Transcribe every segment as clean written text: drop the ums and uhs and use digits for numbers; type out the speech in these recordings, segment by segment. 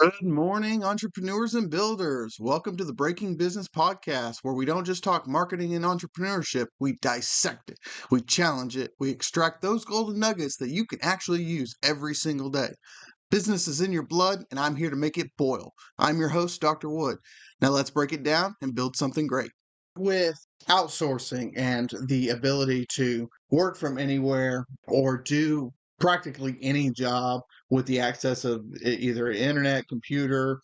Good morning, entrepreneurs and builders. Welcome to the Breaking Business Podcast, where we don't just talk marketing and entrepreneurship, we dissect it, we challenge it, we extract those golden nuggets that you can actually use every single day. Business is in your blood, and I'm here to make it boil. I'm your host, Dr. Wood. Now let's break it down and build something great. With outsourcing and the ability to work from anywhere or do practically any job with the access of either internet, computer,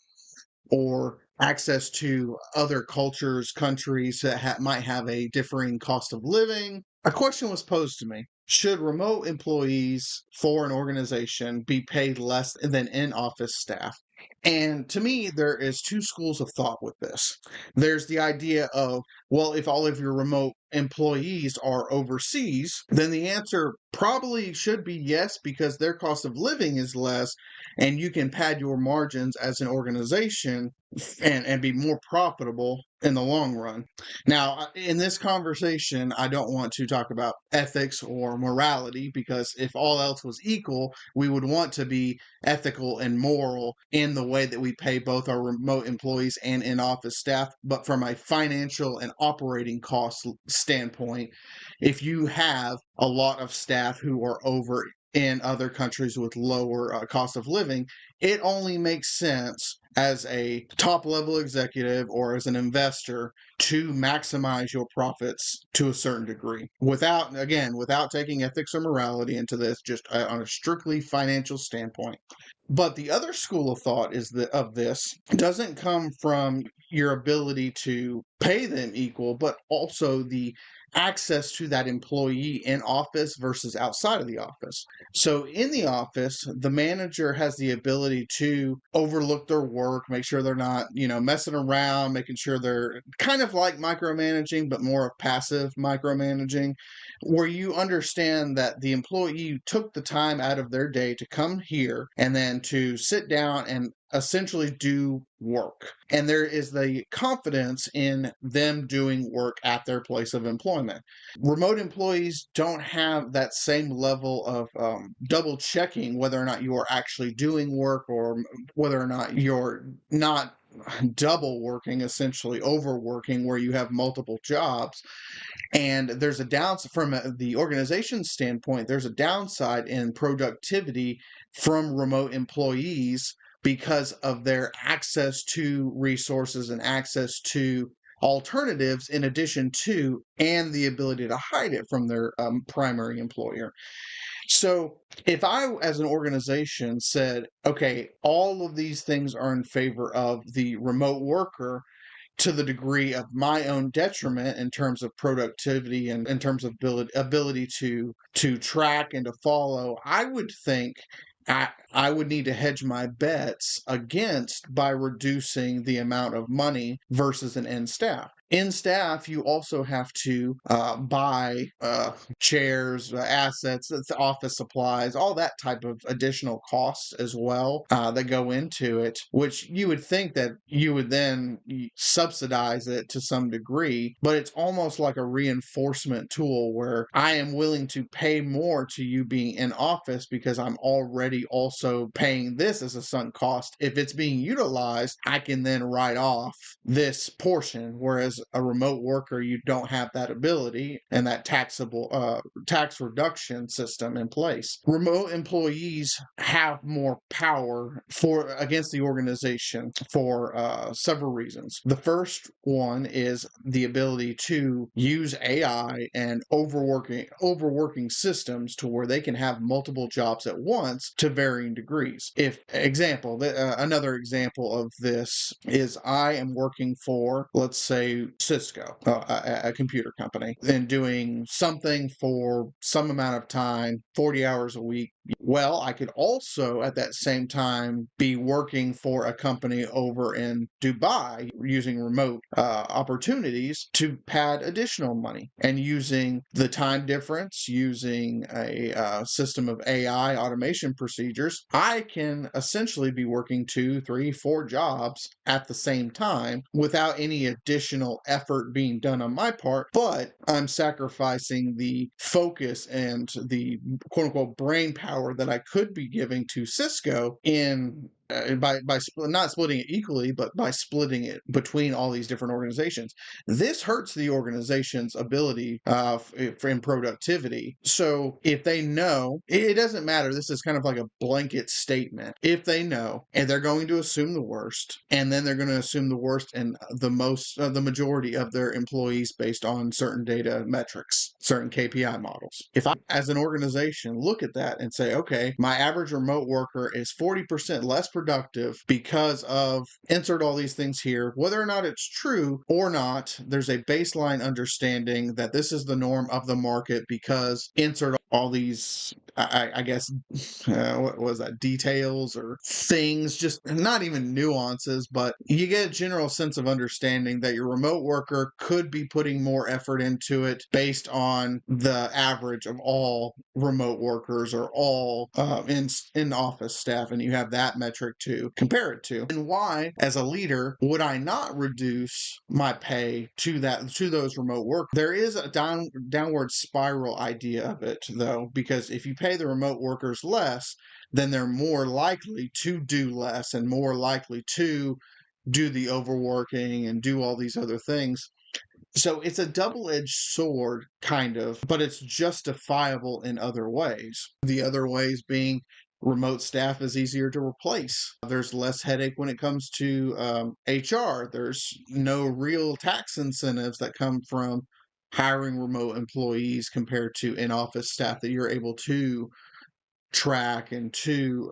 or access to other cultures, countries that might have a differing cost of living. A question was posed to me. Should remote employees for an organization be paid less than in-office staff? And to me, there is two schools of thought with this. There's the idea of, well, if all of your remote employees are overseas, then the answer probably should be yes, because their cost of living is less and you can pad your margins as an organization and be more profitable in the long run. Now, in this conversation, I don't want to talk about ethics or morality, because if all else was equal, we would want to be ethical and moral in the way that we pay both our remote employees and in-office staff. But from a financial and operating cost standpoint, if you have a lot of staff who are over in other countries with lower cost of living, it only makes sense as a top level executive or as an investor to maximize your profits to a certain degree without taking ethics or morality into this, just on a strictly financial standpoint. But the other school of thought is that of this doesn't come from your ability to pay them equal, but also the access to that employee in office versus outside of the office. So in the office, the manager has the ability to overlook their work, make sure they're not, messing around, making sure they're kind of like micromanaging, but more of passive micromanaging, where you understand that the employee took the time out of their day to come here and then to sit down and essentially do work. And there is the confidence in them doing work at their place of employment. Remote employees don't have that same level of double checking whether or not you are actually doing work, or whether or not you're not double working, essentially overworking, where you have multiple jobs. And there's a downside from the organization standpoint, there's a downside in productivity from remote employees because of their access to resources and access to alternatives, in addition to, and the ability to hide it from their primary employer. So if I, as an organization, said, okay, all of these things are in favor of the remote worker, to the degree of my own detriment in terms of productivity and in terms of ability to track and to follow, I would think I would need to hedge my bets against by reducing the amount of money versus an in staff. In staff, you also have to buy chairs, assets, office supplies, all that type of additional costs as well that go into it, which you would think that you would then subsidize it to some degree, but it's almost like a reinforcement tool where I am willing to pay more to you being in office because I'm already also paying this as a sunk cost. If it's being utilized, I can then write off this portion, whereas a remote worker, you don't have that ability and that taxable tax reduction system in place. Remote employees have more power for against the organization for several reasons. The first one is the ability to use AI and overworking systems to where they can have multiple jobs at once to varying degrees. Another example of this is I am working for, let's say, Cisco, a computer company, and doing something for some amount of time, 40 hours a week. Well, I could also at that same time be working for a company over in Dubai using remote opportunities to pad additional money, and using the time difference, using a system of AI automation procedures, I can essentially be working 2, 3, 4 jobs at the same time without any additional effort being done on my part, but I'm sacrificing the focus and the quote unquote brain power that I could be giving to Cisco in not splitting it equally, but by splitting it between all these different organizations. This hurts the organization's ability in productivity. So if they know, it doesn't matter. This is kind of like a blanket statement. If they know, and they're going to assume the worst, and then they're going to assume the worst in the majority of their employees based on certain data metrics, certain KPI models. If I, as an organization, look at that and say, okay, my average remote worker is 40% less productive because of insert all these things here, whether or not it's true or not, there's a baseline understanding that this is the norm of the market because insert all these, I guess, what was that, details or things, just not even nuances, but you get a general sense of understanding that your remote worker could be putting more effort into it based on the average of all remote workers or all in office staff, and you have that metric to compare it to. And why, as a leader, would I not reduce my pay to those remote workers? There is a downward spiral idea of it, though, because if you pay the remote workers less, then they're more likely to do less and more likely to do the overworking and do all these other things. So it's a double-edged sword, kind of, but it's justifiable in other ways. The other ways being remote staff is easier to replace. There's less headache when it comes to HR. There's no real tax incentives that come from hiring remote employees compared to in-office staff that you're able to track and to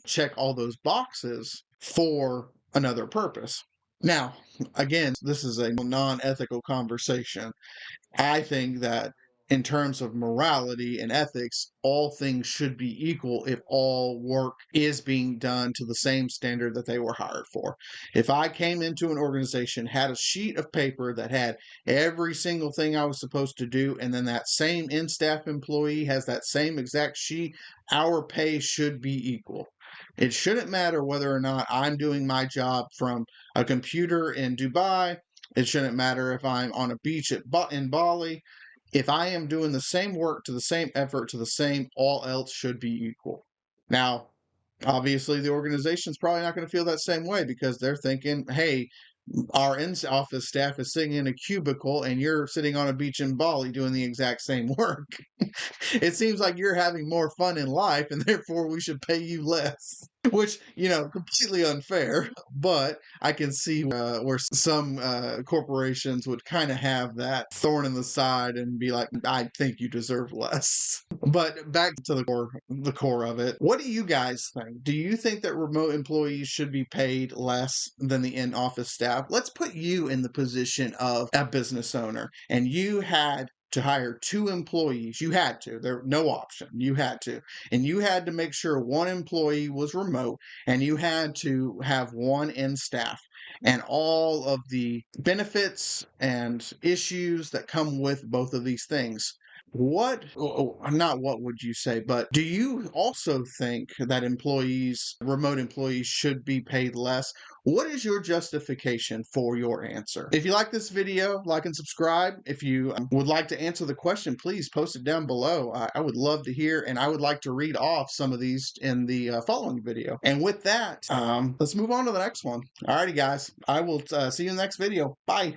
check all those boxes for another purpose. Now, again, this is a non-ethical conversation. I think that in terms of morality and ethics, all things should be equal if all work is being done to the same standard that they were hired for. If I came into an organization, had a sheet of paper that had every single thing I was supposed to do, and then that same in-staff employee has that same exact sheet, our pay should be equal. It shouldn't matter whether or not I'm doing my job from a computer in Dubai. It shouldn't matter if I'm on a beach in Bali. If I am doing the same work to the same effort to the same, all else should be equal. Now, obviously, the organization's probably not going to feel that same way because they're thinking, hey, our in-office staff is sitting in a cubicle and you're sitting on a beach in Bali doing the exact same work. It seems like you're having more fun in life and therefore we should pay you less. Which, completely unfair, but I can see where some corporations would kind of have that thorn in the side and be like, I think you deserve less. But back to the core of it. What do you guys think? Do you think that remote employees should be paid less than the in-office staff? Let's put you in the position of a business owner, and you had to hire 2 employees. You had to. There no option. You had to. And you had to make sure one employee was remote, and you had to have one in staff. And all of the benefits and issues that come with both of these things. Not what would you say, but do you also think that remote employees should be paid less? What is your justification for your answer? If you like this video, like and subscribe. If you would like to answer the question, please post it down below. I would love to hear, and I would like to read off some of these in the following video. And with that, let's move on to the next one. Alrighty, guys. I will see you in the next video. Bye.